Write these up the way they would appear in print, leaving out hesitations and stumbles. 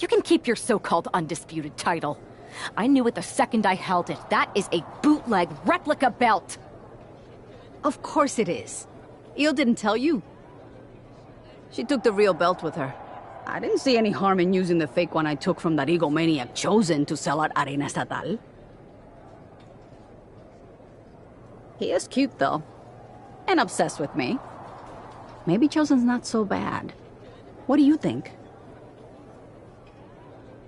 You can keep your so-called undisputed title. I knew it the second I held it. That is a bootleg replica belt! Of course it is. Io didn't tell you. She took the real belt with her. I didn't see any harm in using the fake one I took from that egomaniac Chosen to sell at Arena Estatal. He is cute, though. And obsessed with me. Maybe Chosen's not so bad. What do you think?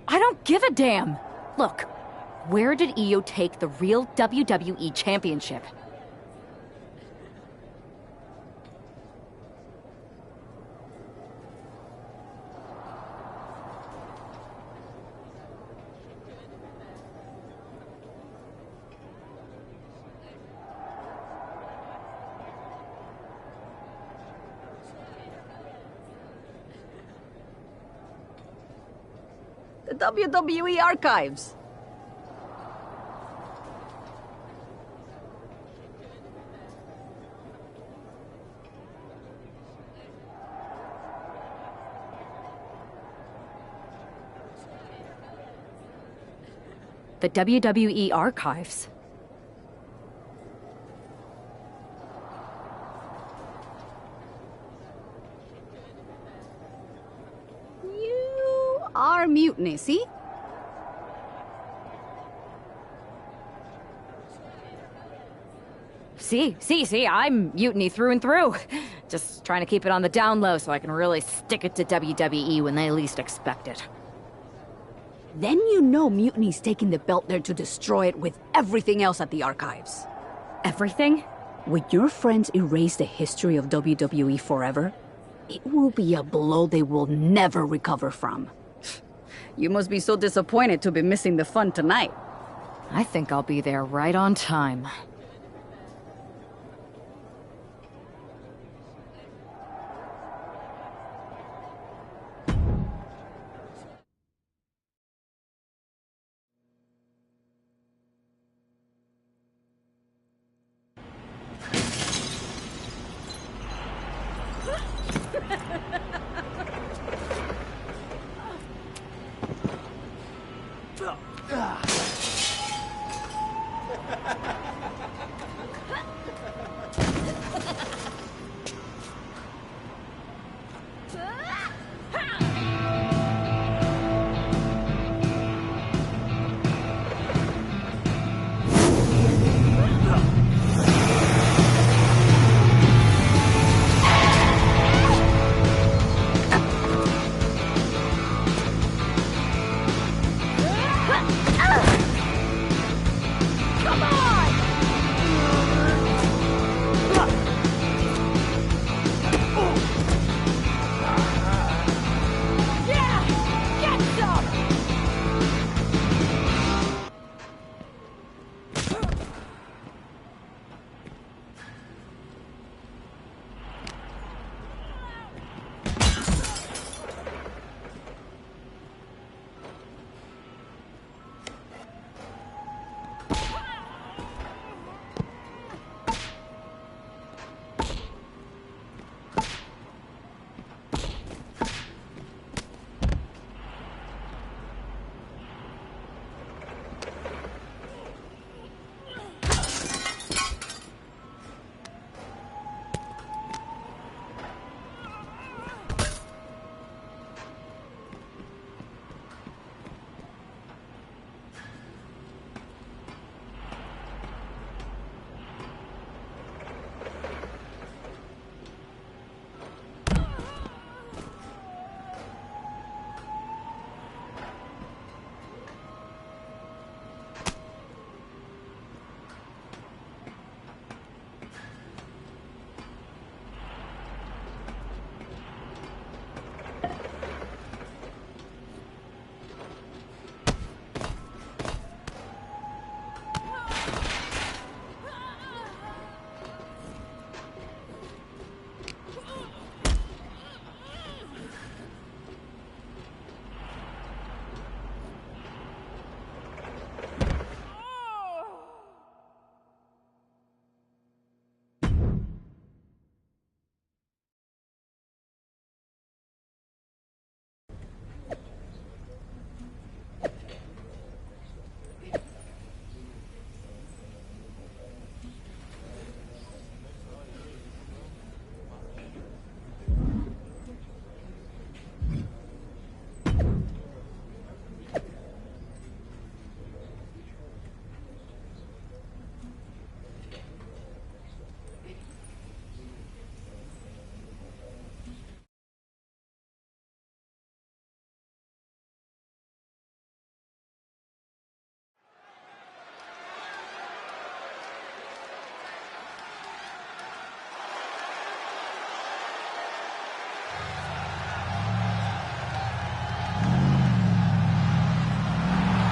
I don't give a damn! Look, where did Io take the real WWE Championship? The WWE archives. The WWE archives? You are Mutiny, see? See, I'm Mutiny through and through. Just trying to keep it on the down low so I can really stick it to WWE when they least expect it. Then you know Mutiny's taking the belt there to destroy it with everything else at the archives. Everything? When your friends erase the history of WWE forever, it will be a blow they will never recover from. You must be so disappointed to be missing the fun tonight. I think I'll be there right on time.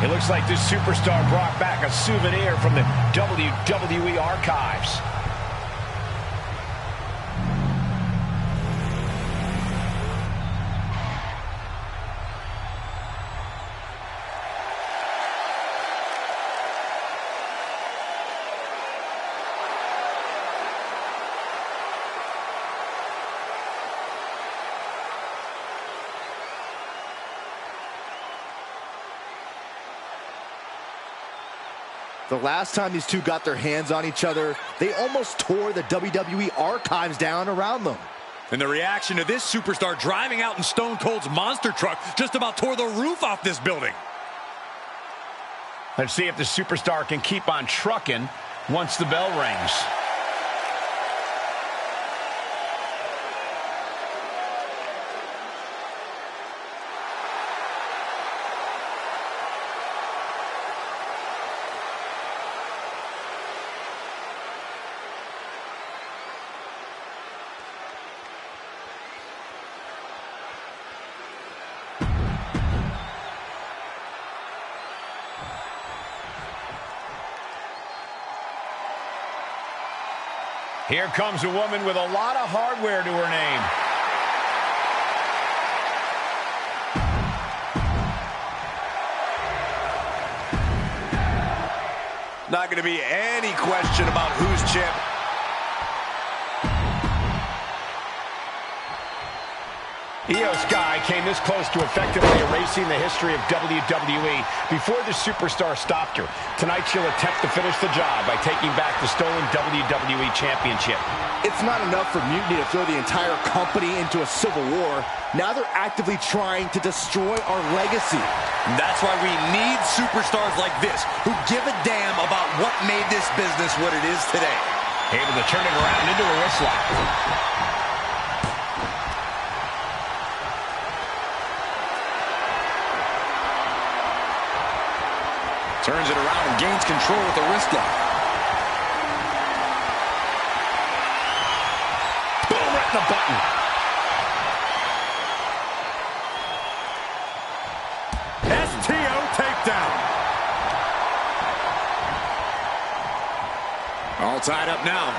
It looks like this superstar brought back a souvenir from the WWE archives. The last time these two got their hands on each other, they almost tore the WWE archives down around them. And the reaction to this superstar driving out in Stone Cold's monster truck just about tore the roof off this building. Let's see if the superstar can keep on trucking once the bell rings. Here comes a woman with a lot of hardware to her name. Not going to be any question about who's champ. Io Sky came this close to effectively erasing the history of WWE before the superstar stopped her. Tonight she'll attempt to finish the job by taking back the stolen WWE Championship. It's not enough for Mutiny to throw the entire company into a civil war. Now they're actively trying to destroy our legacy. That's why we need superstars like this who give a damn about what made this business what it is today. Able to turn it around into a wrist lock. Turns it around and gains control with the wrist lock. Boom, right in the button. STO takedown. All tied up now.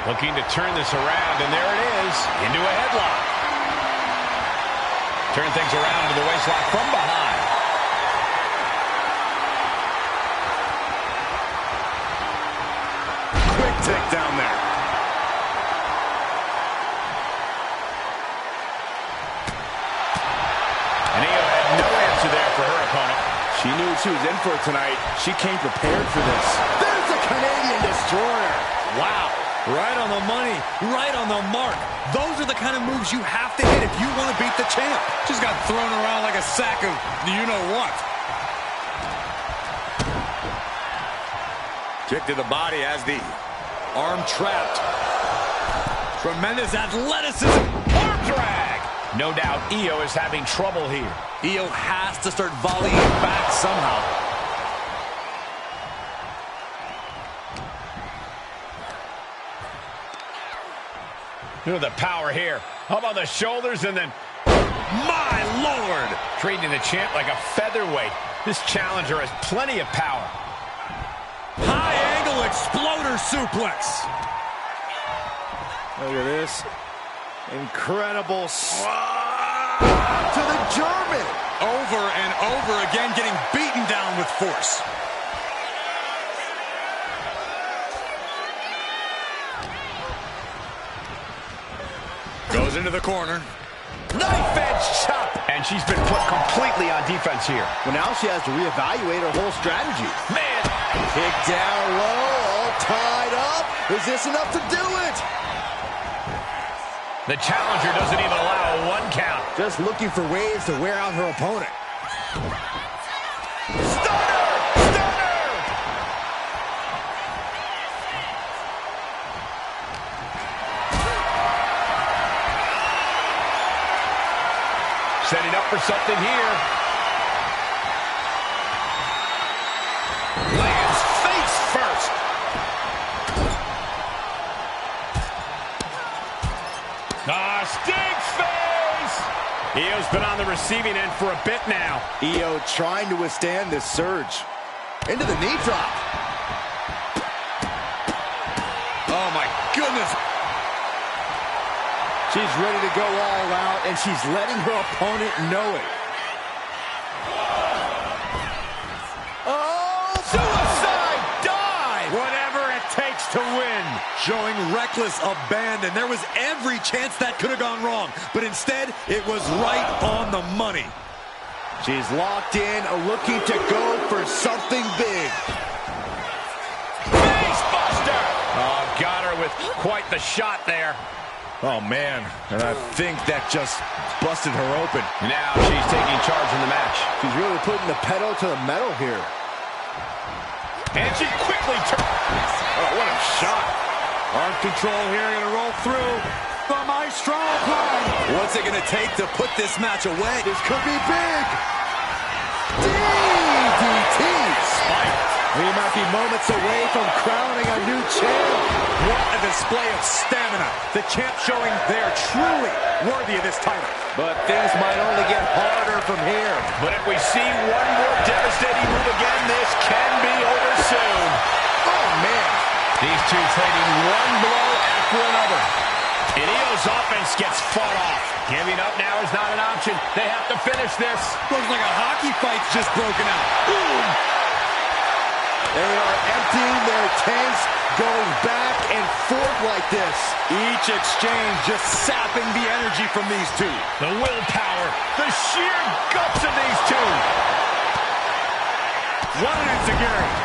Looking to turn this around, and there it is, into a headlock. Turn things around to the waistlock from behind. Quick takedown there. And Io had no answer there for her opponent. She knew what she was in for tonight. She came prepared for this. There's a Canadian destroyer. Wow. Right on the money, right on the mark. Those are the kind of moves you have to hit if you want to beat the champ. Just got thrown around like a sack of you-know-what. Kick to the body as the arm trapped. Tremendous athleticism. Arm drag. No doubt Io is having trouble here. Io has to start volleying back somehow. Look at the power here. Up on the shoulders and then... My Lord! Treating the champ like a featherweight. This challenger has plenty of power. High angle exploder suplex. Look at this. Incredible to the German. Over and over again, getting beaten down with force. Goes into the corner. Knife edge chop. And she's been put completely on defense here. Well, now she has to reevaluate her whole strategy. Man. Kick down low, all tied up. Is this enough to do it? The challenger doesn't even allow a 1 count. Just looking for ways to wear out her opponent. Stunner! Stunner! Setting up for something here. Lands face first. Stink face! Io's been on the receiving end for a bit now. Io trying to withstand this surge. Into the knee drop. Oh, my goodness. She's ready to go all out, and she's letting her opponent know it. Oh, suicide dive! Whatever it takes to win. Showing reckless abandon. There was every chance that could have gone wrong, but instead, it was right on the money. She's locked in, looking to go for something big. Face buster! Oh, got her with quite the shot there. Oh, man, and I think that just busted her open. Now she's taking charge in the match. She's really putting the pedal to the metal here. And she quickly turns. Oh, what a shot. Arm control here, gonna roll through. The Maestro climb. What's it gonna take to put this match away? This could be big. DDT. Spike. We might be moments away from crowning a new champ. What a display of stamina. The champ showing they're truly worthy of this title. But things might only get harder from here. But if we see one more devastating move again, this can be over soon. Oh, man. These two trading one blow after another. And Io's offense gets fought off. Giving up now is not an option. They have to finish this. Looks like a hockey fight's just broken out. Boom! They are emptying their tanks, going back and forth like this. Each exchange just sapping the energy from these two. The willpower, the sheer guts of these two. What an insecurity.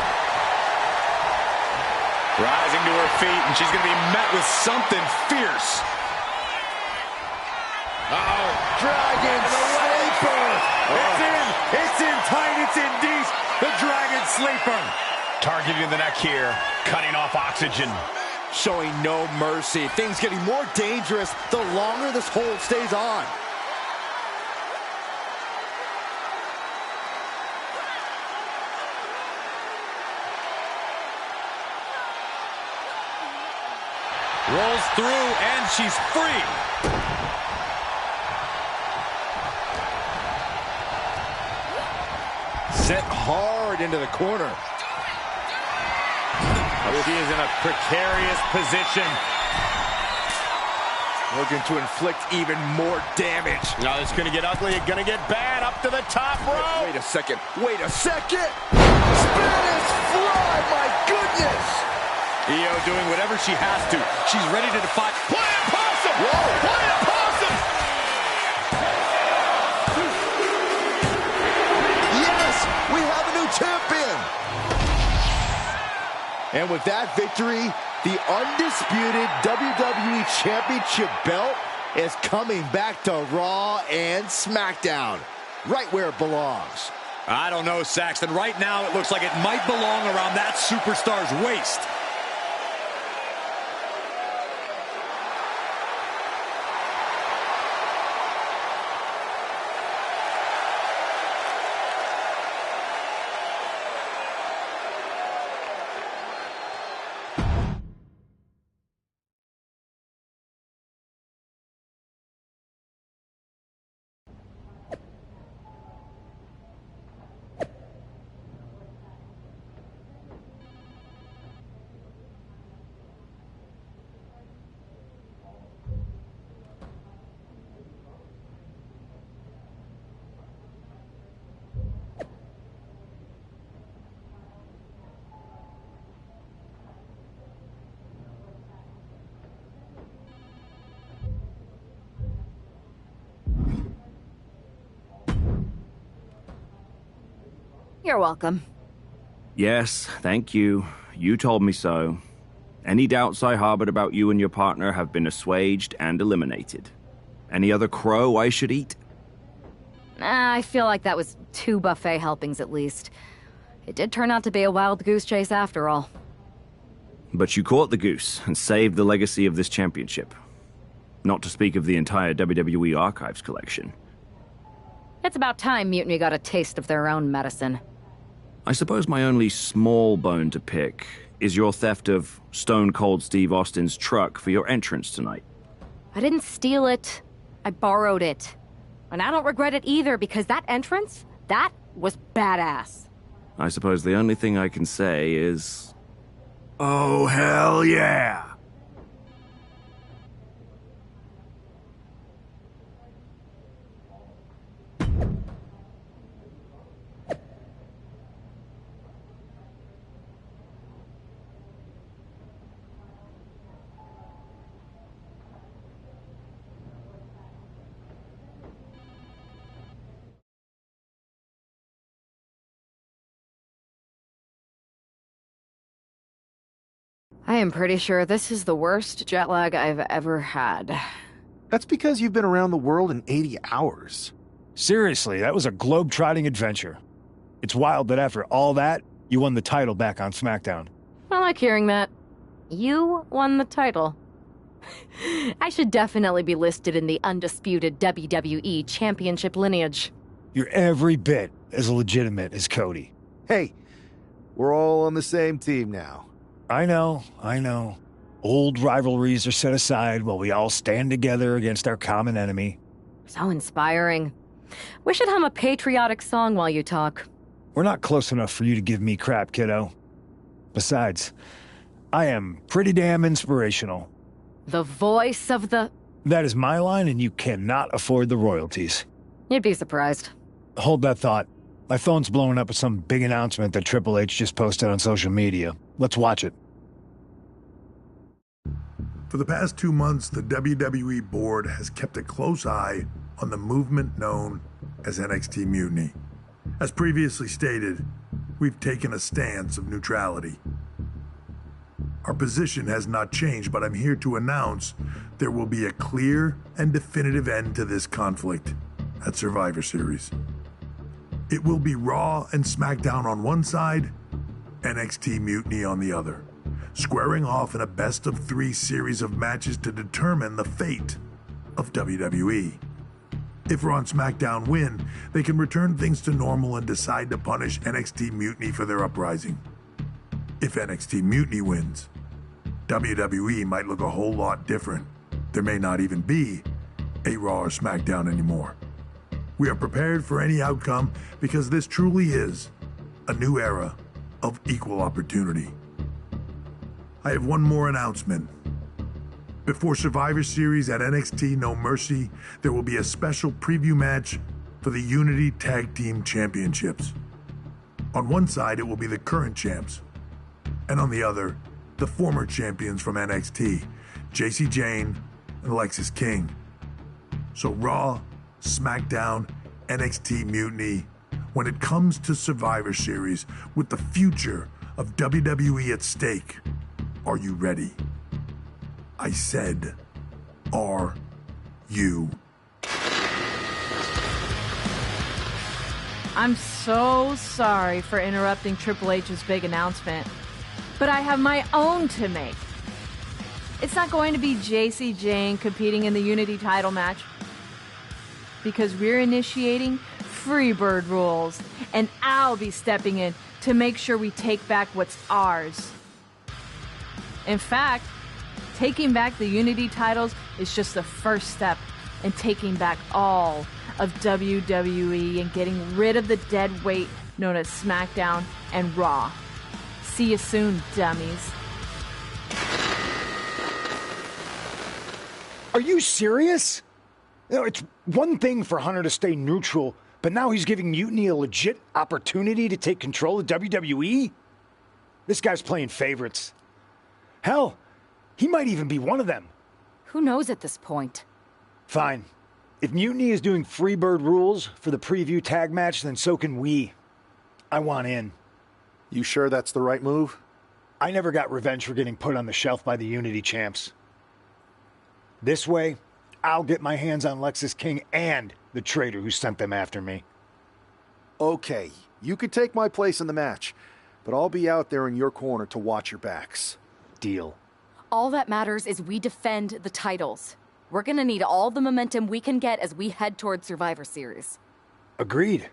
Rising to her feet, and she's going to be met with something fierce. Uh-oh. Dragon Sleeper. It's in. It's in tight. It's in deep. The Dragon Sleeper. Targeting the neck here, cutting off oxygen. Showing no mercy. Things getting more dangerous the longer this hold stays on. Rolls through, and she's free. Set hard into the corner. She is in a precarious position. Looking to inflict even more damage. Now it's going to get ugly. It's going to get bad. Up to the top rope. Wait a second. Wait a second. Spanish fly. My goodness. Io doing whatever she has to. She's ready to defy. Flying possum. Whoa. Flying possum. Yes, we have a new champion. And with that victory, the undisputed WWE Championship belt is coming back to Raw and SmackDown, right where it belongs. I don't know, Saxton. Right now, it looks like it might belong around that superstar's waist. You're welcome. Yes, thank you. You told me so. Any doubts I harbored about you and your partner have been assuaged and eliminated. Any other crow I should eat? I feel like that was 2 buffet helpings at least. It did turn out to be a wild goose chase after all. But you caught the goose and saved the legacy of this championship. Not to speak of the entire WWE Archives collection. It's about time Mutiny got a taste of their own medicine. I suppose my only small bone to pick is your theft of Stone Cold Steve Austin's truck for your entrance tonight. I didn't steal it. I borrowed it. And I don't regret it either, because that entrance, that was badass. I suppose the only thing I can say is... oh, hell yeah! I am pretty sure this is the worst jet lag I've ever had. That's because you've been around the world in 80 hours. Seriously, that was a globe-trotting adventure. It's wild that after all that, you won the title back on SmackDown. I like hearing that. You won the title. I should definitely be listed in the undisputed WWE Championship lineage. You're every bit as legitimate as Cody. Hey, we're all on the same team now. I know. Old rivalries are set aside while we all stand together against our common enemy. So inspiring. We should hum a patriotic song while you talk. We're not close enough for you to give me crap, kiddo. Besides, I am pretty damn inspirational. The voice of the... That is my line, and you cannot afford the royalties. You'd be surprised. Hold that thought. My phone's blowing up with some big announcement that Triple H just posted on social media. Let's watch it. For the past 2 months, the WWE board has kept a close eye on the movement known as NXT Mutiny. As previously stated, we've taken a stance of neutrality. Our position has not changed, but I'm here to announce there will be a clear and definitive end to this conflict at Survivor Series. It will be Raw and SmackDown on one side, NXT Mutiny on the other, squaring off in a best-of-3 series of matches to determine the fate of WWE. If Raw and SmackDown win, they can return things to normal and decide to punish NXT Mutiny for their uprising. If NXT Mutiny wins, WWE might look a whole lot different. There may not even be a Raw or SmackDown anymore. We are prepared for any outcome because this truly is a new era of equal opportunity. I have one more announcement. Before Survivor Series at NXT No Mercy, there will be a special preview match for the Unity Tag Team Championships. On one side, it will be the current champs, and on the other, the former champions from NXT, Jacy Jayne and Alexis King. So Raw, SmackDown, NXT Mutiny, when it comes to Survivor Series, with the future of WWE at stake, are you ready? I said, are you? I'm so sorry for interrupting Triple H's big announcement, but I have my own to make. It's not going to be Jacy Jayne competing in the Unity title match, because we're initiating Freebird rules, and I'll be stepping in to make sure we take back what's ours. In fact, taking back the Unity titles is just the first step in taking back all of WWE and getting rid of the dead weight known as SmackDown and Raw. See you soon, dummies. Are you serious? You know, it's one thing for Hunter to stay neutral, but now he's giving Mutiny a legit opportunity to take control of WWE? This guy's playing favorites. Hell, he might even be one of them. Who knows at this point? Fine. If Mutiny is doing Freebird rules for the preview tag match, then so can we. I want in. You sure that's the right move? I never got revenge for getting put on the shelf by the Unity champs. This way, I'll get my hands on Alexis King and the traitor who sent them after me. Okay, you could take my place in the match, but I'll be out there in your corner to watch your backs. Deal. All that matters is we defend the titles. We're gonna need all the momentum we can get as we head towards Survivor Series. Agreed.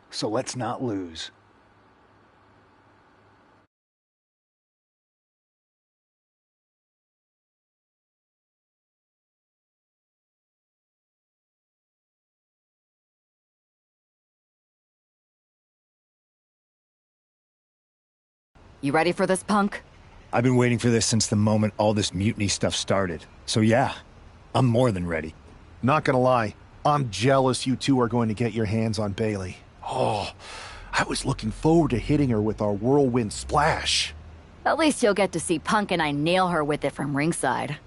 So let's not lose. You ready for this, Punk? I've been waiting for this since the moment all this mutiny stuff started. So yeah, I'm more than ready. Not gonna lie, I'm jealous you two are going to get your hands on Bailey. Oh, I was looking forward to hitting her with our whirlwind splash. At least you'll get to see Punk and I nail her with it from ringside.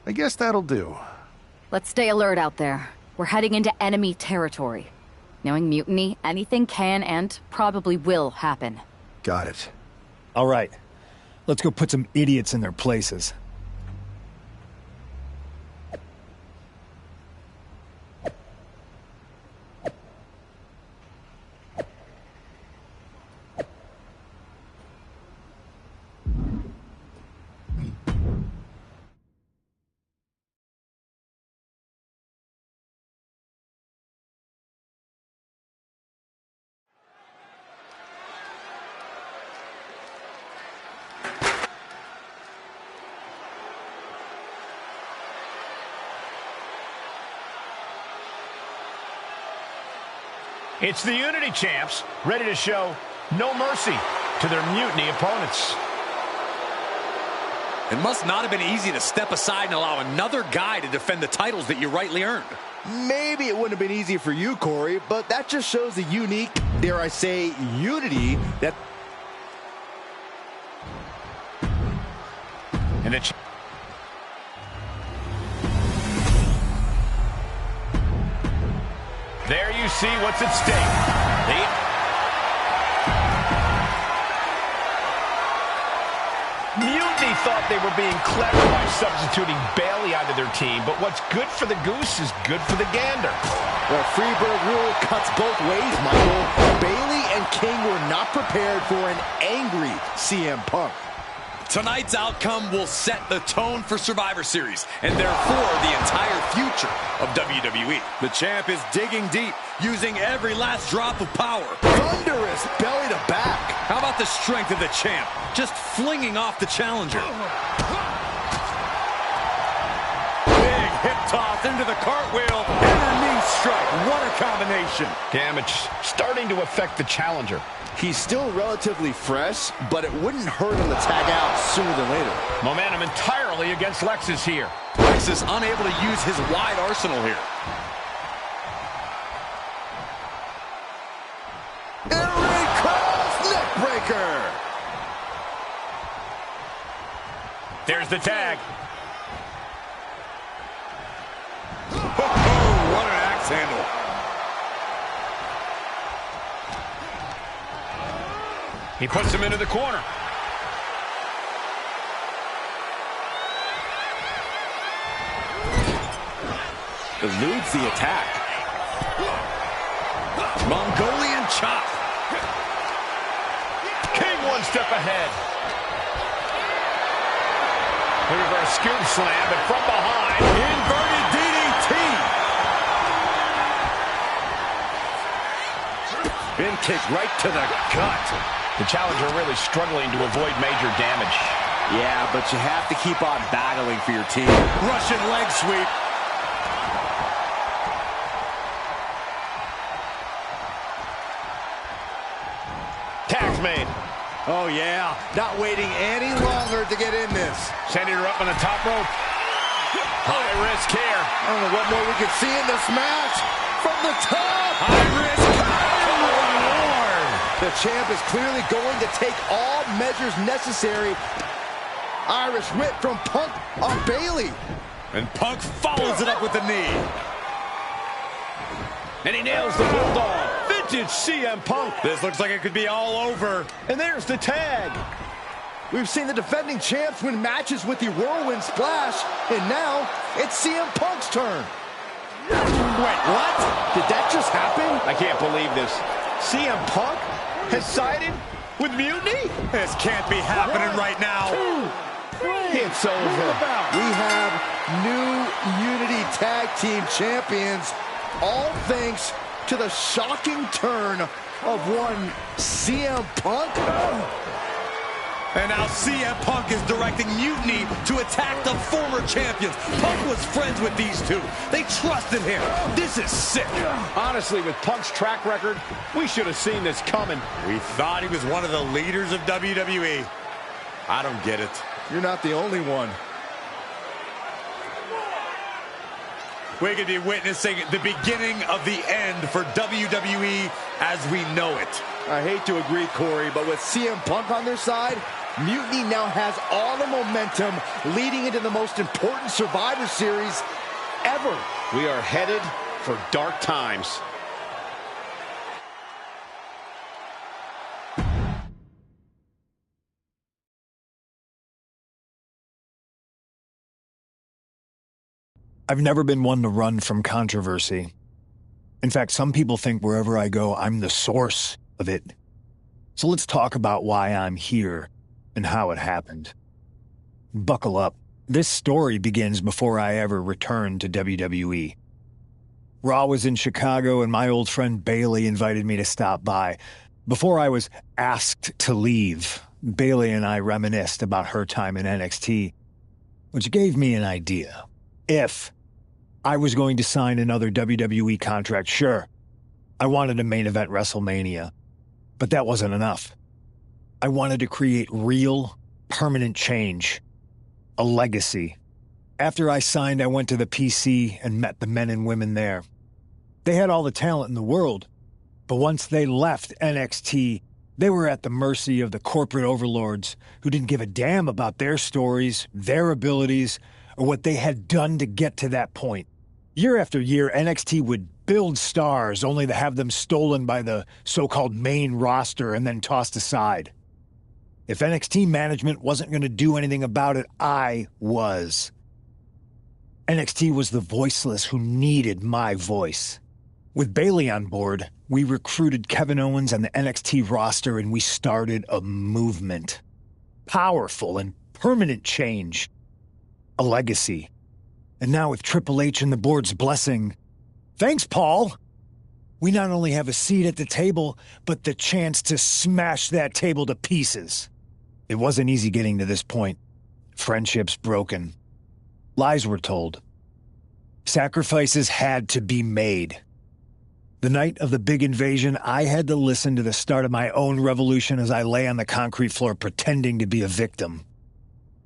I guess that'll do. Let's stay alert out there. We're heading into enemy territory. Knowing mutiny, anything can and probably will happen. Got it. All right, let's go put some idiots in their places. It's the Unity Champs, ready to show no mercy to their mutiny opponents. It must not have been easy to step aside and allow another guy to defend the titles that you rightly earned. Maybe it wouldn't have been easy for you, Corey, but that just shows the unique, dare I say, unity that... And the there you see what's at stake. Mutiny thought they were being clever by substituting Bailey onto their team, but what's good for the goose is good for the gander. The Freebird rule cuts both ways, Michael. Bailey and King were not prepared for an angry CM Punk. Tonight's outcome will set the tone for Survivor Series, and therefore the entire future of WWE. The champ is digging deep, using every last drop of power. Thunderous belly to back. How about the strength of the champ, just flinging off the challenger? Big hip toss into the cartwheel, and a knee strike. What a combination. Damage starting to affect the challenger. He's still relatively fresh, but it wouldn't hurt him to tag out sooner than later. Momentum entirely against Lexus here. Lexus unable to use his wide arsenal here. Air cross neck breaker. There's the tag. Oh, what an axe handle. He puts him into the corner. Eludes the attack. Mongolian chop. King one step ahead. The reverse scoop slam, but from behind. Inverted DDT. Bin kick right to the gut. The challenger really struggling to avoid major damage. Yeah, but you have to keep on battling for your team. Russian leg sweep. Tag's made. Oh, yeah. Not waiting any longer to get in this. Sending her up on the top rope. High risk here. I don't know what more we could see in this match. From the top. High risk. The champ is clearly going to take all measures necessary. Irish whip from Punk on Bailey. And Punk follows it up with the knee. And he nails the bulldog. Vintage CM Punk. This looks like it could be all over. And there's the tag. We've seen the defending champs win matches with the whirlwind splash. And now it's CM Punk's turn. Wait, what? Did that just happen? I can't believe this. CM Punk has sided with mutiny? This can't be happening right now. It's over. We have new Unity Tag Team Champions, all thanks to the shocking turn of one CM Punk. And now CM Punk is directing Mutiny to attack the former champions. Punk was friends with these two. They trusted him. This is sick. Honestly, with Punk's track record, we should have seen this coming. We thought he was one of the leaders of WWE. I don't get it. You're not the only one. We could be witnessing the beginning of the end for WWE as we know it. I hate to agree, Corey, but with CM Punk on their side, Mutiny now has all the momentum leading into the most important Survivor Series ever. We are headed for dark times. I've never been one to run from controversy. In fact, some people think wherever I go, I'm the source of it. So let's talk about why I'm here and how it happened. Buckle up. This story begins before I ever returned to WWE. Raw was in Chicago and my old friend Bayley invited me to stop by. Before I was asked to leave, Bayley and I reminisced about her time in NXT, which gave me an idea. If I was going to sign another WWE contract, sure, I wanted a main event WrestleMania, but that wasn't enough. I wanted to create real, permanent change, a legacy. After I signed, I went to the PC and met the men and women there. They had all the talent in the world, but once they left NXT, they were at the mercy of the corporate overlords who didn't give a damn about their stories, their abilities, or what they had done to get to that point. Year after year, NXT would build stars only to have them stolen by the so-called main roster and then tossed aside. If NXT management wasn't going to do anything about it, I was. NXT was the voiceless who needed my voice. With Bayley on board, we recruited Kevin Owens and the NXT roster and we started a movement. Powerful and permanent change. A legacy. And now with Triple H and the board's blessing, thanks, Paul! We not only have a seat at the table, but the chance to smash that table to pieces. It wasn't easy getting to this point. Friendships broken. Lies were told. Sacrifices had to be made. The night of the big invasion, I had to listen to the start of my own revolution as I lay on the concrete floor pretending to be a victim.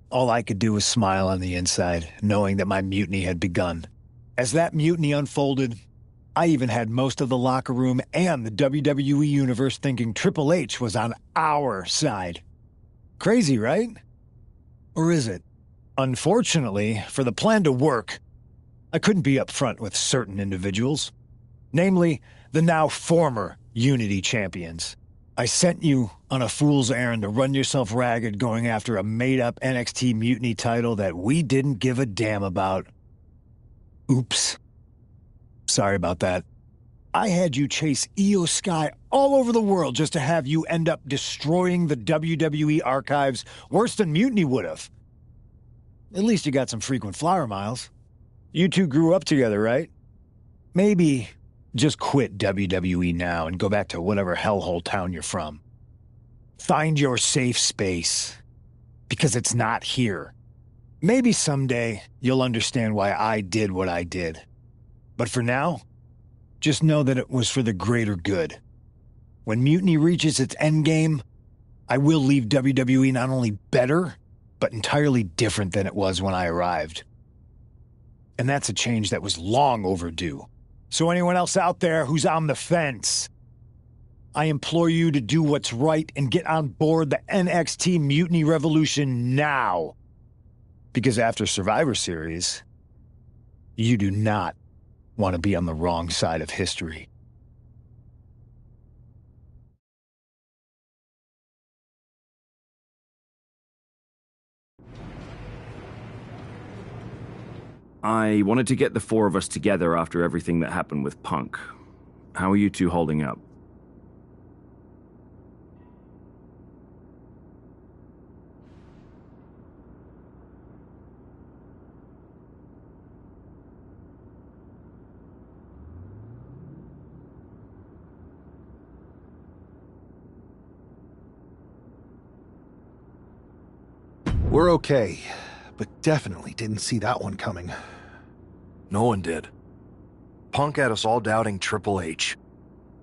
All I could do was smile on the inside, knowing that my mutiny had begun. As that mutiny unfolded, I even had most of the locker room and the WWE Universe thinking Triple H was on our side. Crazy, right? Or is it? Unfortunately, for the plan to work, I couldn't be upfront with certain individuals. Namely, the now former Unity champions. I sent you on a fool's errand to run yourself ragged going after a made-up NXT Mutiny title that we didn't give a damn about. Oops. Sorry about that. I had you chase Io Sky all over the world just to have you end up destroying the WWE archives worse than Mutiny would have. At least you got some frequent flyer miles. You two grew up together, right? Maybe just quit WWE now and go back to whatever hellhole town you're from. Find your safe space, because it's not here. Maybe someday you'll understand why I did what I did. But for now, just know that it was for the greater good. When Mutiny reaches its endgame, I will leave WWE not only better, but entirely different than it was when I arrived. And that's a change that was long overdue. So anyone else out there who's on the fence, I implore you to do what's right and get on board the NXT Mutiny Revolution now. Because after Survivor Series, you do not want to be on the wrong side of history. I wanted to get the four of us together after everything that happened with Punk. How are you two holding up? We're okay, but definitely didn't see that one coming. No one did. Punk had us all doubting Triple H.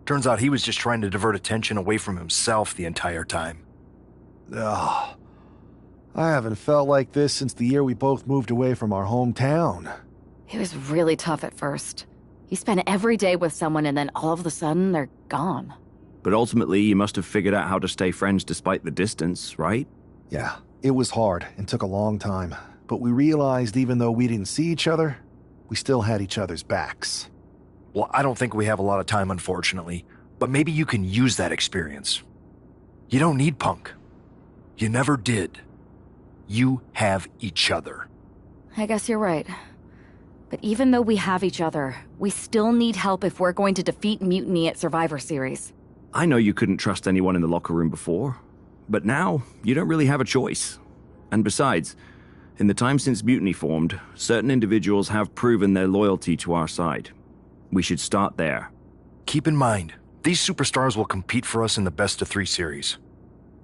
Turns out he was just trying to divert attention away from himself the entire time. Ugh. I haven't felt like this since the year we both moved away from our hometown. It was really tough at first. You spend every day with someone and then all of a sudden they're gone. But ultimately, you must have figured out how to stay friends despite the distance, right? Yeah, it was hard and took a long time. But we realized even though we didn't see each other, we still had each other's backs. Well, I don't think we have a lot of time, unfortunately. But maybe you can use that experience. You don't need Punk. You never did. You have each other. I guess you're right. But even though we have each other, we still need help if we're going to defeat Mutiny at Survivor Series. I know you couldn't trust anyone in the locker room before, but now you don't really have a choice. And besides, in the time since Mutiny formed, certain individuals have proven their loyalty to our side. We should start there. Keep in mind, these superstars will compete for us in the best-of-3 series.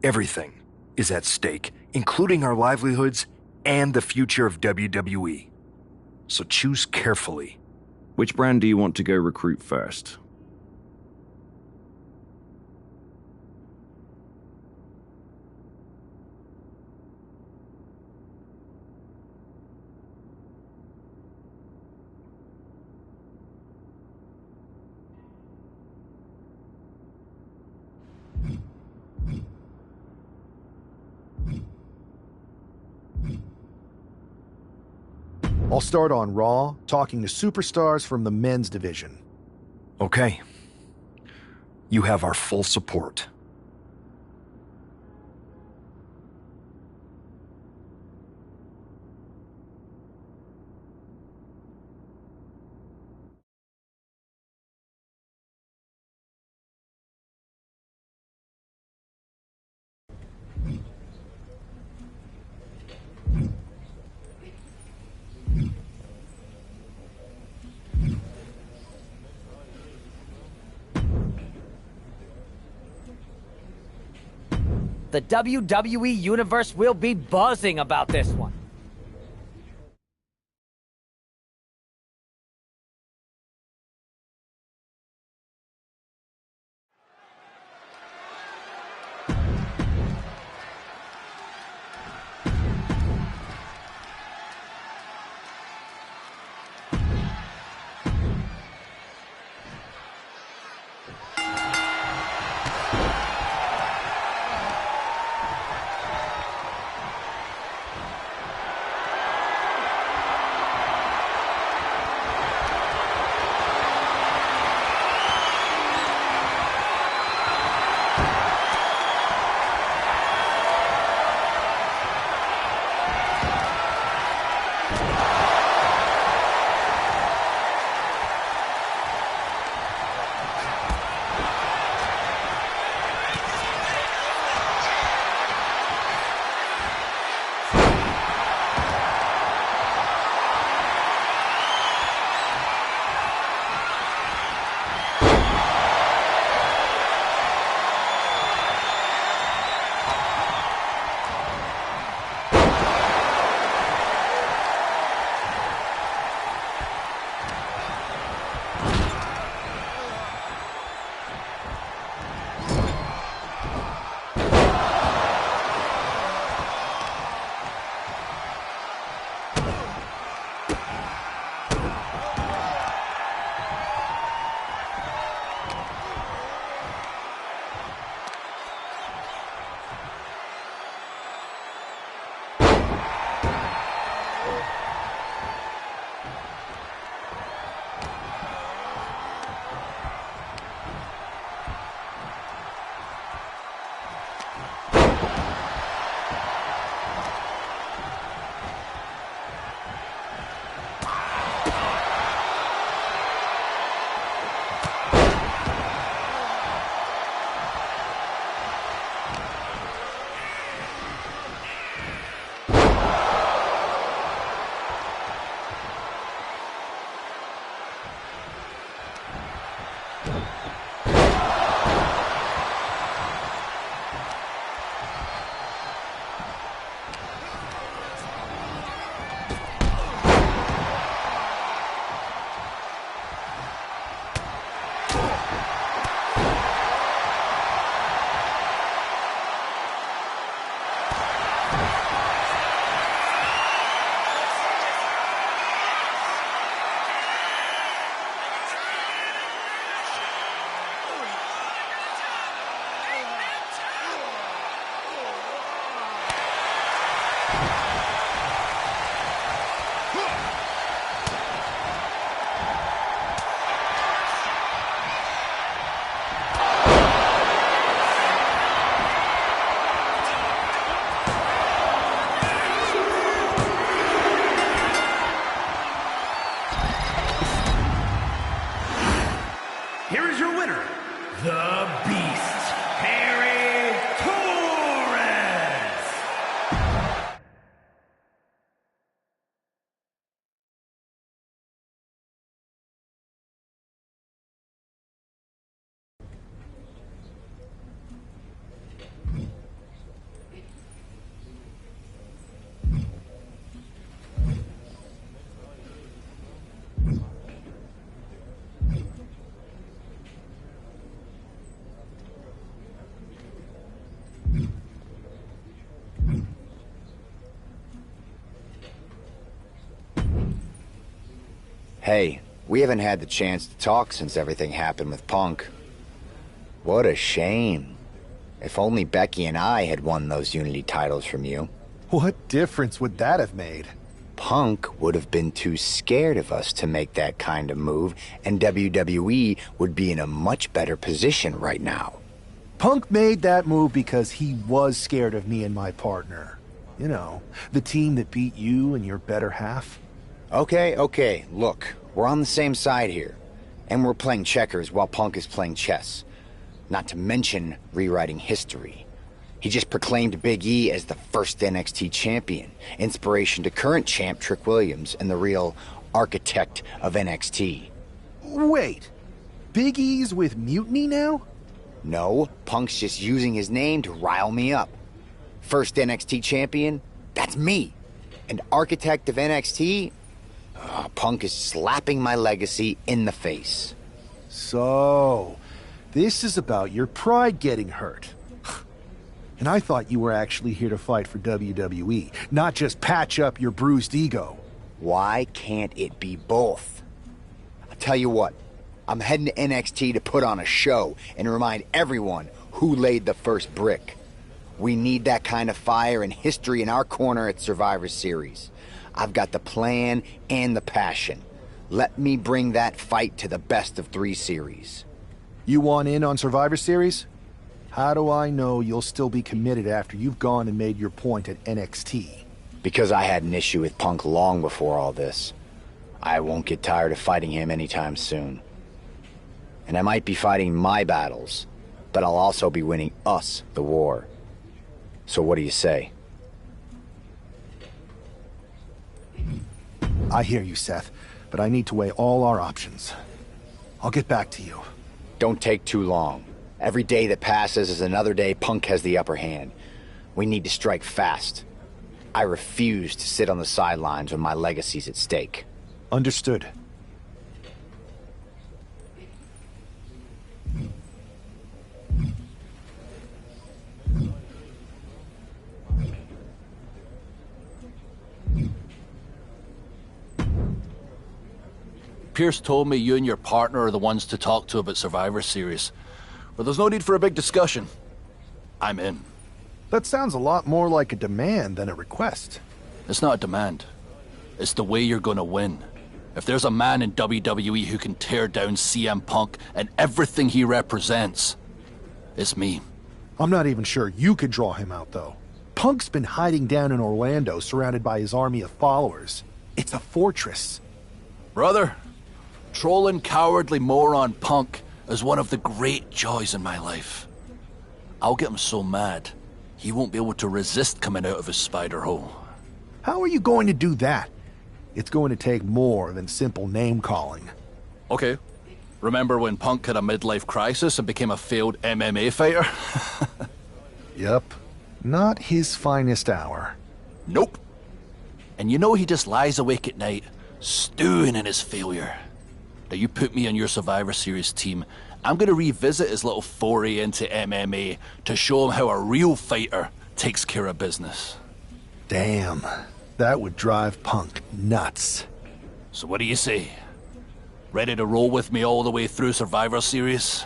Everything is at stake, including our livelihoods and the future of WWE. So choose carefully. Which brand do you want to go recruit first? I'll start on Raw, talking to superstars from the men's division. Okay. You have our full support. The WWE Universe will be buzzing about this one. is your winner, the Beast, Harry Torres. Hey, we haven't had the chance to talk since everything happened with Punk. What a shame. If only Becky and I had won those Unity titles from you. What difference would that have made? Punk would have been too scared of us to make that kind of move, and WWE would be in a much better position right now. Punk made that move because he was scared of me and my partner. You know, the team that beat you and your better half. Okay, look, we're on the same side here. And we're playing checkers while Punk is playing chess. Not to mention rewriting history. He just proclaimed Big E as the first NXT champion, inspiration to current champ Trick Williams and the real architect of NXT. Wait, Big E's with Mutiny now? No, Punk's just using his name to rile me up. First NXT champion? That's me. And architect of NXT? Punk is slapping my legacy in the face. So, this is about your pride getting hurt. And I thought you were actually here to fight for WWE, not just patch up your bruised ego. Why can't it be both? I'll tell you what, I'm heading to NXT to put on a show and remind everyone who laid the first brick. We need that kind of fire and history in our corner at Survivor Series. I've got the plan and the passion. Let me bring that fight to the best of 3 series. You want in on Survivor Series? How do I know you'll still be committed after you've gone and made your point at NXT? Because I had an issue with Punk long before all this. I won't get tired of fighting him anytime soon. And I might be fighting my battles, but I'll also be winning us the war. So what do you say? I hear you, Seth, but I need to weigh all our options. I'll get back to you. Don't take too long. Every day that passes is another day Punk has the upper hand. We need to strike fast. I refuse to sit on the sidelines when my legacy's at stake. Understood. Pierce told me you and your partner are the ones to talk to about Survivor Series. But there's no need for a big discussion. I'm in. That sounds a lot more like a demand than a request. It's not a demand. It's the way you're gonna win. If there's a man in WWE who can tear down CM Punk and everything he represents, it's me. I'm not even sure you could draw him out, though. Punk's been hiding down in Orlando, surrounded by his army of followers. It's a fortress. Brother, trolling cowardly moron Punk is one of the great joys in my life. I'll get him so mad, he won't be able to resist coming out of his spider hole. How are you going to do that? It's going to take more than simple name-calling. Okay. Remember when Punk had a midlife crisis and became a failed MMA fighter? Yep. Not his finest hour. Nope. And you know he just lies awake at night, stewing in his failure. Now you put me on your Survivor Series team, I'm gonna revisit his little foray into MMA to show him how a real fighter takes care of business. Damn. That would drive Punk nuts. So what do you say? Ready to roll with me all the way through Survivor Series?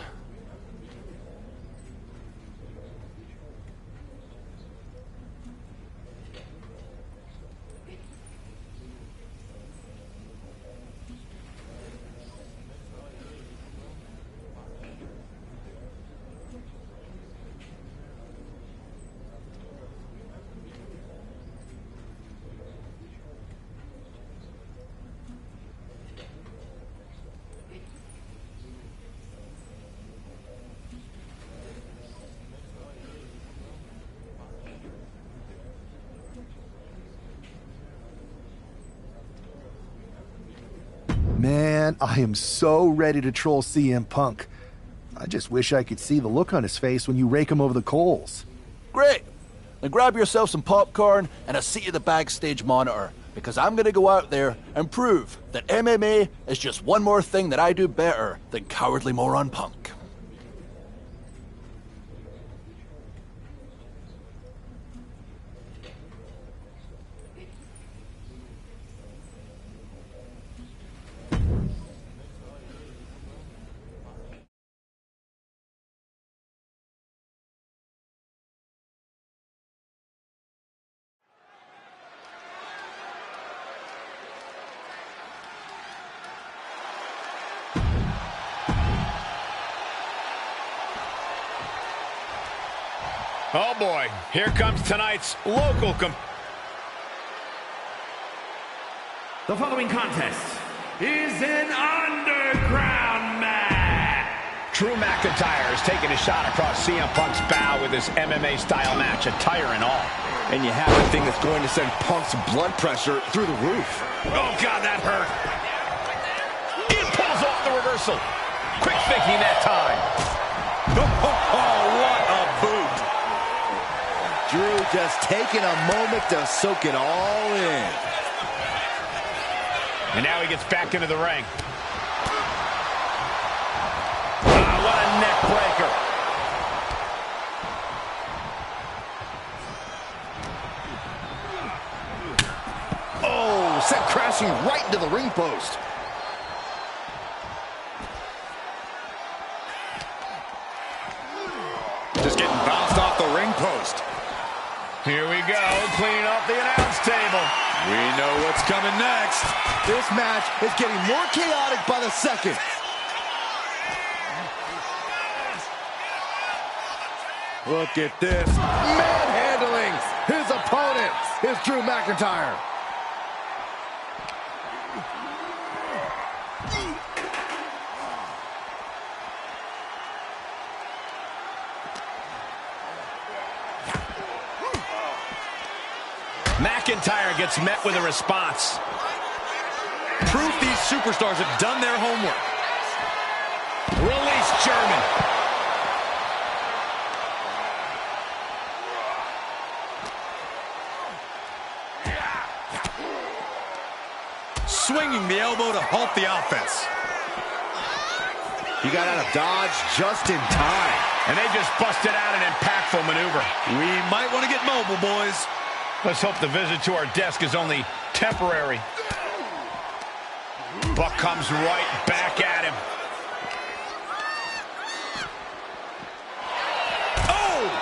Man, I am so ready to troll CM Punk. I just wish I could see the look on his face when you rake him over the coals. Great! Then grab yourself some popcorn and a seat at the backstage monitor, because I'm gonna go out there and prove that MMA is just one more thing that I do better than cowardly moron Punk. Oh boy, here comes tonight's local The following contest is an underground match. Drew McIntyre is taking a shot across CM Punk's bow with his MMA-style match, attire and all. And you have the thing that's going to send Punk's blood pressure through the roof. Oh, God, that hurt. It pulls off the reversal. Quick thinking that time. Oh, what a boot. Drew just taking a moment to soak it all in. And now he gets back into the ring. Ah, what a neck breaker. Oh, sent crashing right into the ring post. Just getting bounced off the ring post. Here we go, cleaning up the announce table. We know what's coming next. This match is getting more chaotic by the second. Look at this. Manhandling his opponent is Drew McIntyre. McIntyre gets met with a response. Proof these superstars have done their homework. Release German. Swinging the elbow to halt the offense. He got out of dodge just in time. And they just busted out an impactful maneuver. We might want to get mobile, boys. Let's hope the visit to our desk is only temporary. Buck comes right back at him. Oh!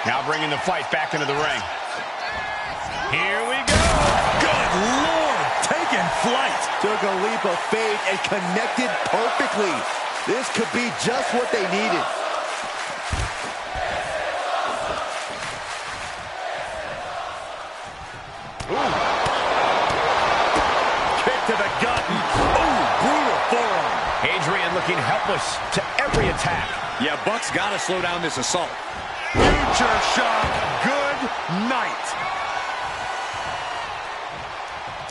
Now bringing the fight back into the ring. Here we go. Good Lord, taking flight. Took a leap of faith and connected perfectly. This could be just what they needed. Ooh. Kick to the gut. Ooh, brutal forearm. Adrian looking helpless to every attack. Yeah, Buck's got to slow down this assault. Future shock. Good night.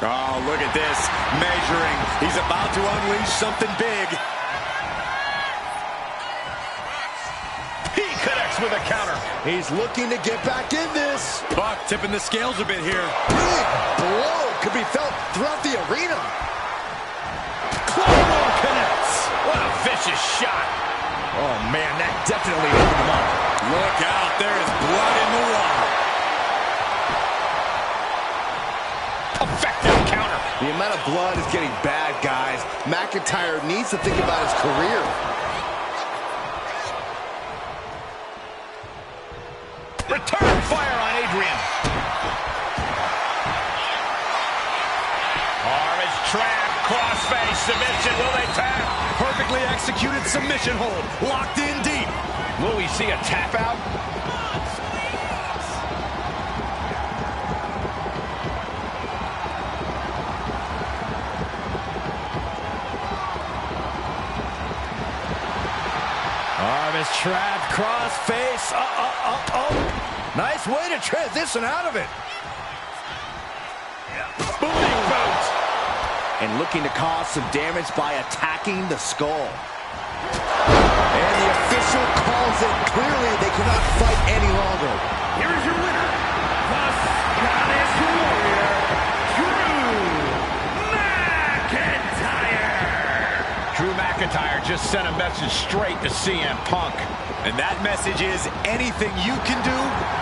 Oh, look at this. Measuring. He's about to unleash something big. He connects with a counter. He's looking to get back in this. Buck tipping the scales a bit here. Big blow could be felt throughout the arena. Claymore connects. What a vicious shot. Oh, man, that definitely opened him up. Look out. There is blood in the water. Effective counter. The amount of blood is getting bad, guys. McIntyre needs to think about his career. Return fire on Adrian. Arm trap, crossface, submission. Will they tap? Perfectly executed submission hold. Locked in deep. Will we see a tap out? is trapped. Cross face. Nice way to transition out of it. Booting boot. And looking to cause some damage by attacking the skull. And the official calls it. Clearly, they cannot fight any longer. Here is your winner, the Scottish Warrior, Drew McIntyre. Drew McIntyre just sent a message straight to CM Punk. And that message is, anything you can do,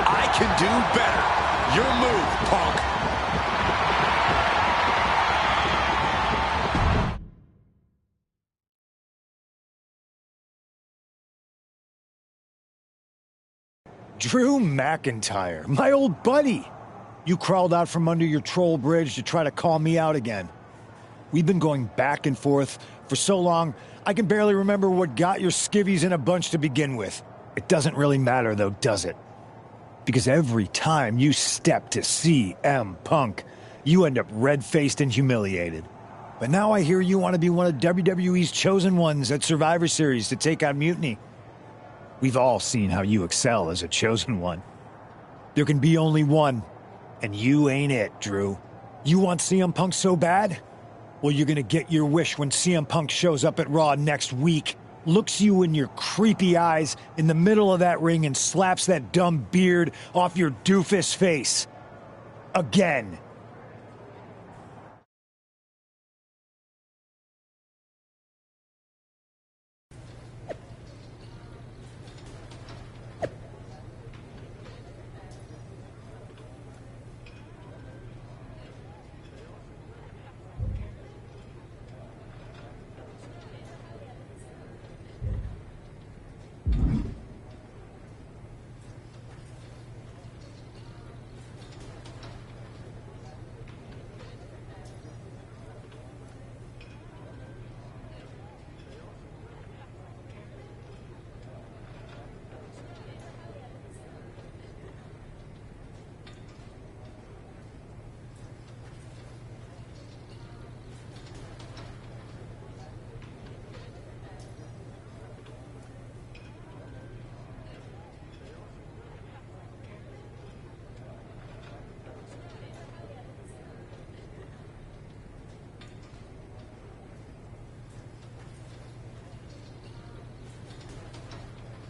I can do better. Your move, Punk. Drew McIntyre, my old buddy. You crawled out from under your troll bridge to try to call me out again. We've been going back and forth for so long, I can barely remember what got your skivvies in a bunch to begin with. It doesn't really matter though, does it? Because every time you step to CM Punk, you end up red-faced and humiliated. But now I hear you want to be one of WWE's chosen ones at Survivor Series to take on Mutiny. We've all seen how you excel as a chosen one. There can be only one, and you ain't it, Drew. You want CM Punk so bad? Well, you're gonna get your wish when CM Punk shows up at Raw next week, looks you in your creepy eyes in the middle of that ring and slaps that dumb beard off your doofus face. Again.